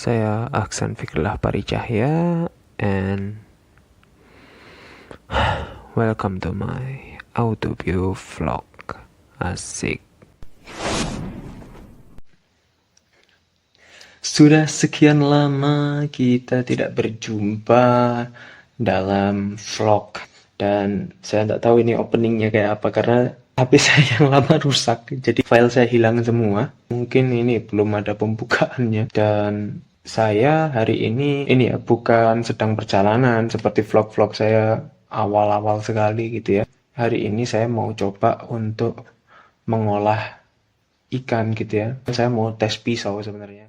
Saya Aksan Fikrillah Parijahya and welcome to my audio vlog. Asik. Sudah sekian lama kita tidak berjumpa dalam vlog, dan saya tidak tahu ini openingnya kayak apa karena HP saya yang lama rusak, jadi file saya hilang semua. Mungkin ini belum ada pembukaannya, dan saya hari ini ya bukan sedang perjalanan seperti vlog-vlog saya awal-awal sekali gitu ya. Hari ini saya mau coba untuk mengolah ikan gitu ya. Saya mau tes pisau sebenarnya.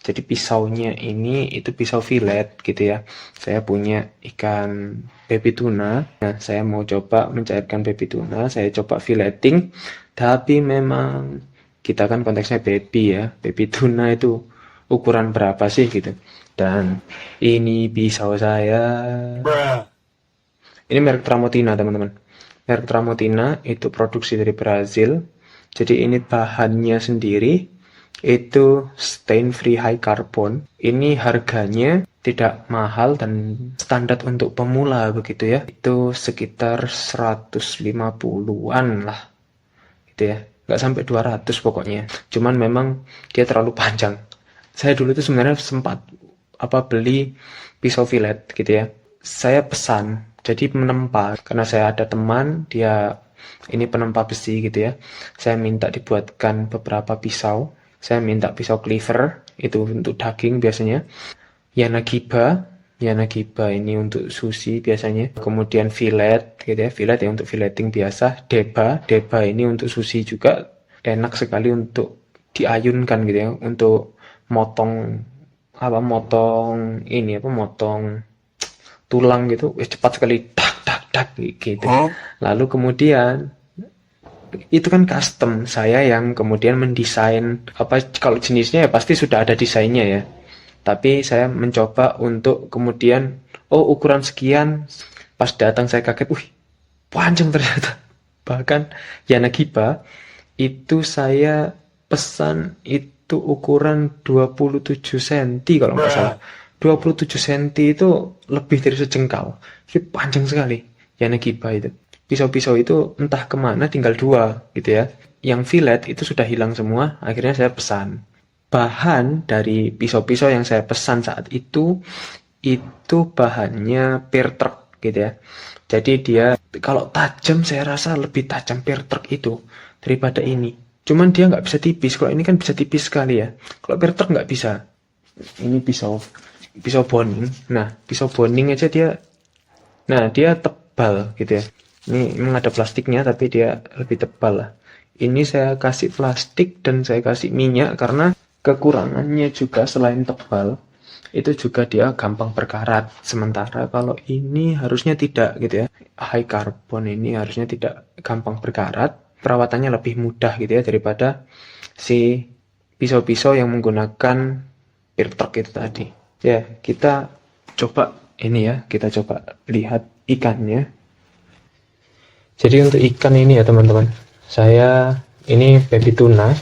Jadi pisaunya ini itu pisau fillet gitu ya. Saya punya ikan baby tuna. Nah, saya mau coba mencairkan baby tuna. Saya coba filleting. Tapi memang kita kan konteksnya baby ya. Baby tuna itu ukuran berapa sih gitu. Dan ini pisau saya. Ini merek Tramontina teman-teman. Merek Tramontina itu produksi dari Brazil. Jadi ini bahannya sendiri itu stain free high carbon. Ini harganya tidak mahal dan standar untuk pemula begitu ya. Itu sekitar 150-an lah gitu ya. Nggak sampai 200 pokoknya. Cuman memang dia terlalu panjang. Saya dulu itu sebenarnya sempat beli pisau fillet gitu ya. Saya pesan jadi penempa karena saya ada teman dia ini penempa besi gitu ya. Saya minta dibuatkan beberapa pisau. Saya minta pisau cleaver, itu untuk daging biasanya. Yanagiba ini untuk sushi biasanya. Kemudian fillet gitu ya, fillet ya untuk filleting biasa. Deba ini untuk sushi juga. Enak sekali untuk diayunkan gitu ya, untuk motong tulang gitu, cepat sekali, tak gitu. Lalu kemudian itu kan custom, saya yang kemudian mendesain kalau jenisnya ya pasti sudah ada desainnya ya, tapi saya mencoba untuk kemudian ukuran sekian. Pas datang saya kaget, panjang ternyata. Bahkan Yanagiba itu saya pesan itu ukuran 27 cm kalau nggak salah. 27 cm itu lebih dari sejengkal, jadi panjang sekali Yanagiba itu. Pisau-pisau itu entah kemana, tinggal 2 gitu ya. Yang fillet itu sudah hilang semua, akhirnya saya pesan. Bahan dari pisau-pisau yang saya pesan saat itu bahannya pear truk gitu ya. Jadi dia kalau tajam saya rasa lebih tajam pear truk itu daripada ini. Cuman dia nggak bisa tipis, kalau ini kan bisa tipis sekali ya. Kalau pear truk nggak bisa. Ini pisau boning. Nah, pisau boning aja dia tebal gitu ya. Ini memang ada plastiknya tapi dia lebih tebal lah. Ini saya kasih plastik dan saya kasih minyak karena kekurangannya juga selain tebal itu juga dia gampang berkarat. Sementara kalau ini harusnya tidak gitu ya. High carbon ini harusnya tidak gampang berkarat. Perawatannya lebih mudah gitu ya daripada si pisau-pisau yang menggunakan pear truk itu tadi. Ya, kita coba lihat ikannya. Jadi untuk ikan ini ya teman-teman, saya ini baby tuna.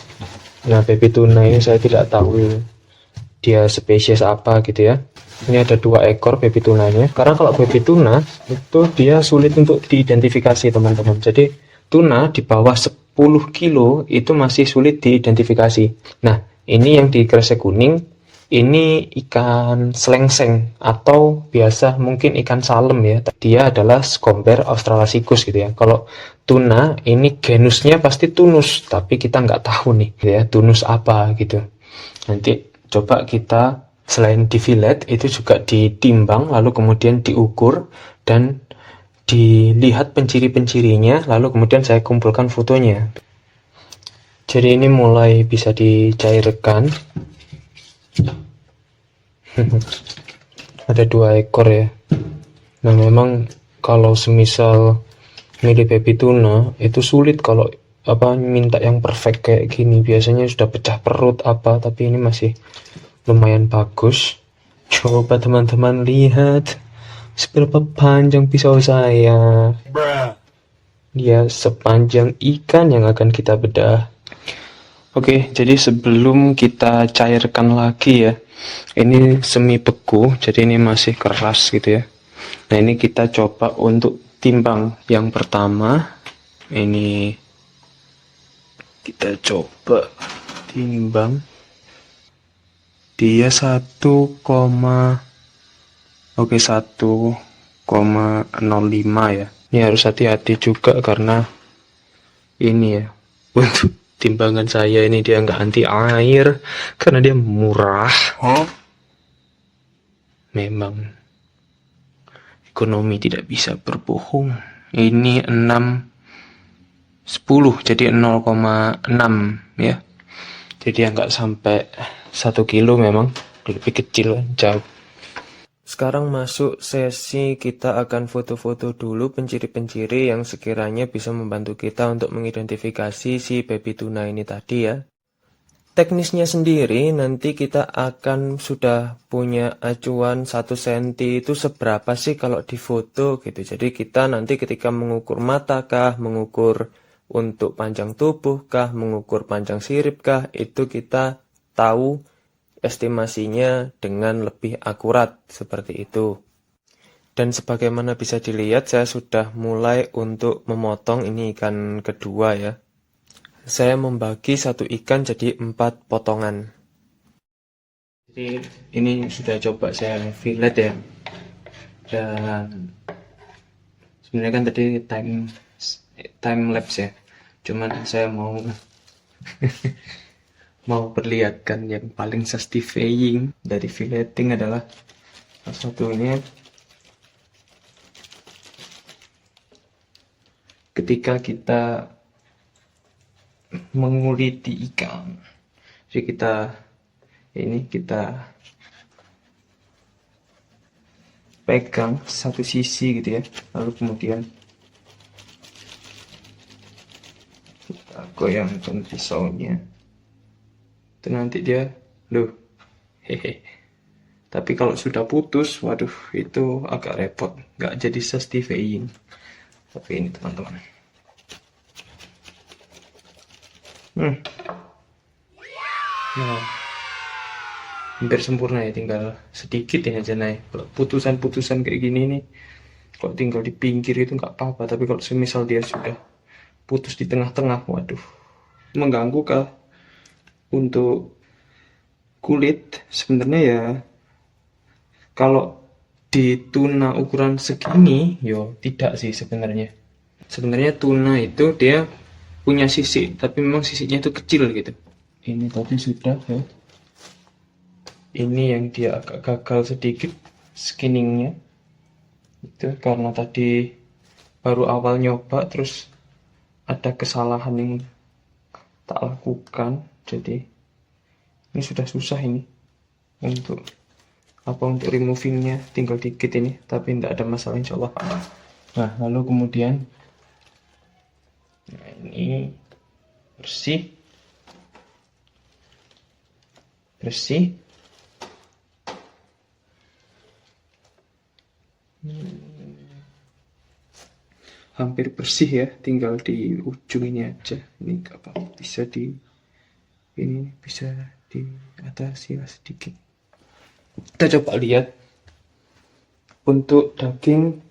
Nah, baby tuna ini saya tidak tahu dia spesies apa gitu ya. Ini ada 2 ekor baby tunanya. Karena kalau baby tuna itu dia sulit untuk diidentifikasi teman-teman. Jadi tuna di bawah 10 kilo itu masih sulit diidentifikasi. Nah, ini yang di kresek kuning. Ini ikan selengseng atau biasa mungkin ikan salem ya. Dia adalah Scomber australasigus gitu ya. Kalau tuna ini genusnya pasti tunus, tapi kita nggak tahu nih gitu ya, tunus apa gitu. Nanti coba kita selain di fillet itu juga ditimbang, lalu kemudian diukur dan dilihat penciri-pencirinya, lalu kemudian saya kumpulkan fotonya. Jadi ini mulai bisa dicairkan. Ada 2 ekor ya. Nah, memang kalau semisal milih baby tuna itu sulit kalau minta yang perfect kayak gini. Biasanya sudah pecah perut tapi ini masih lumayan bagus. Coba teman-teman lihat seberapa panjang pisau saya. Dia sepanjang ikan yang akan kita bedah. Oke, jadi sebelum kita cairkan lagi ya, ini semi beku, jadi ini masih keras gitu ya. Nah, ini kita coba untuk timbang. Yang pertama, ini kita coba timbang. Dia 1,05 ya. Ini harus hati-hati juga karena ini ya, untuk timbangan saya ini dia nggak anti air karena dia murah. Memang ekonomi tidak bisa berbohong. Ini 10, jadi 0,6 ya. Jadi nggak sampai 1 kilo, memang lebih kecil, jauh. Sekarang masuk sesi kita akan foto-foto dulu penciri-penciri yang sekiranya bisa membantu kita untuk mengidentifikasi si baby tuna ini tadi ya. Teknisnya sendiri nanti kita akan sudah punya acuan 1 cm itu seberapa sih kalau di foto gitu. Jadi kita nanti ketika mengukur mata kah, mengukur untuk panjang tubuh kah, mengukur panjang sirip kah, itu kita tahu estimasinya dengan lebih akurat seperti itu. Dan sebagaimana bisa dilihat, saya sudah mulai untuk memotong ini ikan kedua ya. Saya membagi satu ikan jadi 4 potongan. Jadi ini sudah coba saya fillet ya. Dan sebenarnya kan tadi time lapse ya. Cuman saya mau perlihatkan yang paling satisfying dari filleting adalah satunya ketika kita menguliti ikan. Jadi kita pegang satu sisi gitu ya, lalu kemudian kita goyangkan pisaunya. Itu nanti dia hehe. Tapi kalau sudah putus, waduh, itu agak repot, nggak jadi satisfying. Tapi ini teman-teman, nah, hampir sempurna ya, tinggal sedikit ini aja naik. Kalau putusan-putusan kayak gini nih, kalau tinggal di pinggir itu nggak apa-apa. Tapi kalau semisal dia sudah putus di tengah-tengah, waduh, mengganggu kah untuk kulit. Sebenarnya ya, kalau di tuna ukuran segini, tidak sih sebenarnya. Sebenarnya tuna itu dia punya sisik, tapi memang sisiknya itu kecil gitu. Ini tadi sudah ya. Ini yang dia agak gagal sedikit skinningnya. Itu karena tadi baru awal nyoba, terus ada kesalahan yang tak lakukan. Jadi ini sudah susah ini untuk removingnya, tinggal dikit ini, tapi tidak ada masalah insyaallah. Nah, lalu kemudian ini bersih hampir bersih ya, tinggal di ujung ini aja. Ini nggak apa-apa, bisa di atasi sedikit. Kita coba lihat untuk daging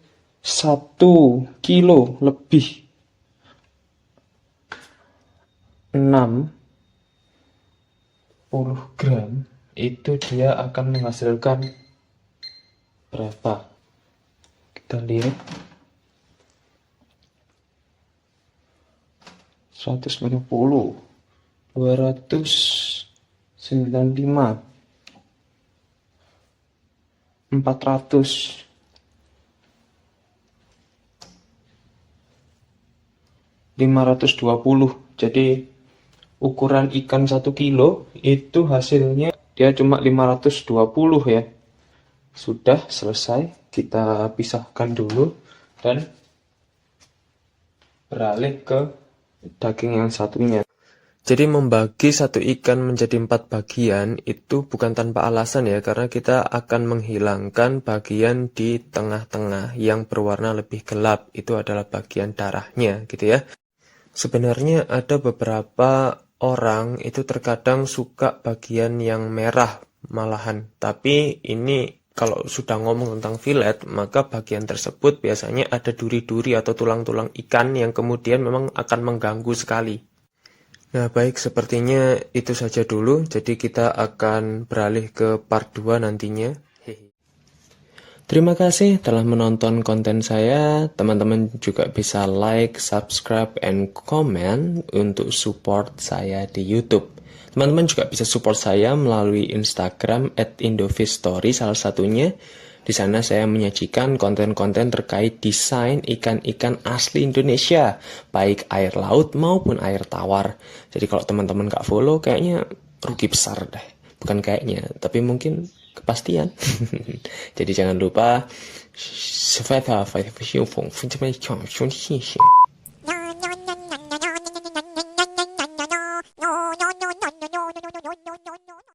1 kilo lebih, 60 gram, itu dia akan menghasilkan berapa? Kita lihat 150, 295, 400, 520. Jadi ukuran ikan 1 kilo itu hasilnya dia cuma 520 ya. Sudah selesai, kita pisahkan dulu dan beralih ke daging yang satunya. Jadi membagi satu ikan menjadi 4 bagian itu bukan tanpa alasan ya, karena kita akan menghilangkan bagian di tengah-tengah yang berwarna lebih gelap, itu adalah bagian darahnya gitu ya. Sebenarnya ada beberapa orang itu terkadang suka bagian yang merah malahan. Tapi ini kalau sudah ngomong tentang fillet, maka bagian tersebut biasanya ada duri-duri atau tulang-tulang ikan yang kemudian memang akan mengganggu sekali. Nah, baik, sepertinya itu saja dulu. Jadi kita akan beralih ke part 2 nantinya. Terima kasih telah menonton konten saya. Teman-teman juga bisa like, subscribe, and comment untuk support saya di YouTube. Teman-teman juga bisa support saya melalui Instagram @indofistory salah satunya. Di sana saya menyajikan konten-konten terkait desain ikan-ikan asli Indonesia, baik air laut maupun air tawar. Jadi kalau teman-teman gak follow, kayaknya rugi besar deh. Bukan kayaknya, tapi mungkin kepastian. Jadi jangan lupa